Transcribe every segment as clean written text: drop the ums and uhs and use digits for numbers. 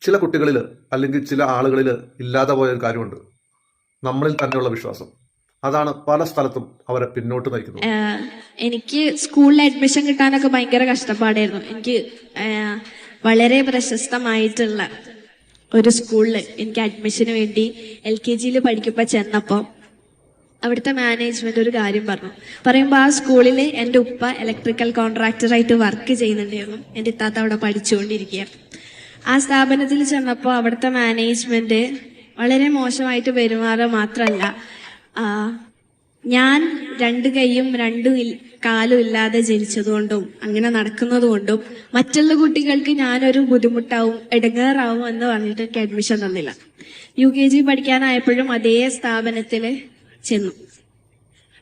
ചില കുട്ടികളിൽ അല്ലെങ്കിൽ ചില ആളുകളിൽ ഇല്ലാതെ പോയ ഒരു കാര്യമുണ്ട്, നമ്മളിൽ തന്നെയുള്ള വിശ്വാസം. അതാണ് പല സ്ഥലത്തും അവരെ പിന്നോട്ട് നയിക്കുന്നത്. എനിക്ക് സ്കൂളിൽ അഡ്മിഷൻ കിട്ടാനൊക്കെ ഭയങ്കര കഷ്ടപ്പാടായിരുന്നു. എനിക്ക് വളരെ പ്രശസ്തമായിട്ടുള്ള ഒരു സ്കൂളിൽ എനിക്ക് അഡ്മിഷന് വേണ്ടി LKG പഠിക്കുമ്പോൾ ചെന്നപ്പോൾ അവിടുത്തെ മാനേജ്മെന്റ് ഒരു കാര്യം പറയുമ്പോൾ ആ സ്കൂളിൽ എൻ്റെ ഉപ്പ ഇലക്ട്രിക്കൽ കോൺട്രാക്ടറായിട്ട് വർക്ക് ചെയ്യുന്നുണ്ടായിരുന്നു. എൻ്റെ ഇത്താത്ത അവിടെ പഠിച്ചുകൊണ്ടിരിക്കുകയാണ്. ആ സ്ഥാപനത്തിൽ ചെന്നപ്പോൾ അവിടുത്തെ മാനേജ്മെന്റ് വളരെ മോശമായിട്ട് പെരുമാറുക മാത്രമല്ല, ഞാൻ 2 കൈയും 2 കാലും ഇല്ലാതെ ജനിച്ചതുകൊണ്ടും അങ്ങനെ നടക്കുന്നതുകൊണ്ടും മറ്റുള്ള കുട്ടികൾക്ക് ഞാനൊരു ബുദ്ധിമുട്ടാവും, ഇടങ്ങേറാവും എന്ന് പറഞ്ഞിട്ട് എനിക്ക് അഡ്മിഷൻ തന്നില്ല. UKG പഠിക്കാനായപ്പോഴും അതേ സ്ഥാപനത്തിൽ ചെന്നു,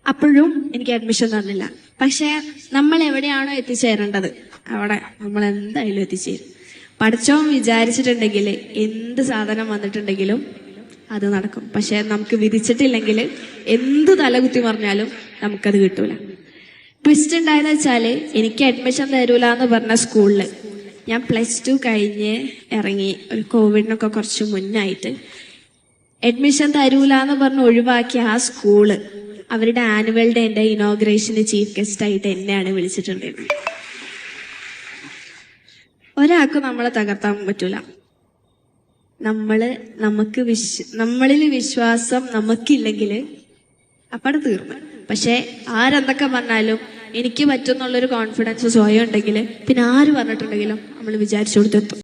അപ്പോഴും എനിക്ക് അഡ്മിഷൻ തന്നില്ല. പക്ഷെ നമ്മൾ എവിടെയാണോ എത്തിച്ചേരേണ്ടത് അവിടെ നമ്മൾ എന്തായാലും എത്തിച്ചേരും. പഠിച്ചോൻ വിചാരിച്ചിട്ടുണ്ടെങ്കിൽ എന്ത് സാധനം വന്നിട്ടുണ്ടെങ്കിലും അത് നടക്കും. പക്ഷെ നമുക്ക് വിധിച്ചിട്ടില്ലെങ്കിൽ എന്ത് തലകുത്തി പറഞ്ഞാലും നമുക്കത് കിട്ടൂല. ട്വിസ്റ്റ് ഉണ്ടായെന്ന് വെച്ചാല് എനിക്ക് അഡ്മിഷൻ തരൂല എന്ന് പറഞ്ഞ സ്കൂളില് ഞാൻ +2 കഴിഞ്ഞ് ഇറങ്ങി, ഒരു കോവിഡിനൊക്കെ കുറച്ച് മുന്നായിട്ട് അഡ്മിഷൻ തരൂല എന്ന് പറഞ്ഞ് ഒഴിവാക്കിയ ആ സ്കൂള് അവരുടെ ആനുവൽ ഡേന്റെ ഇനോഗ്രേഷന് ചീഫ് ഗസ്റ്റ് ആയിട്ട് എന്നെയാണ് വിളിച്ചിട്ടുണ്ടായിരുന്നത്. ഒരാൾക്ക് നമ്മളെ തകർത്താൻ പറ്റൂല. നമ്മളിൽ വിശ്വാസം നമുക്കില്ലെങ്കിൽ അപ്പടെ തീർന്നു. പക്ഷെ ആരെന്തൊക്കെ പറഞ്ഞാലും എനിക്ക് പറ്റുന്നുള്ളൊരു കോൺഫിഡൻസ് സ്വയം ഉണ്ടെങ്കിൽ പിന്നെ ആര് പറഞ്ഞിട്ടുണ്ടെങ്കിലും നമ്മൾ വിചാരിച്ചു കൊടുത്തെത്തും.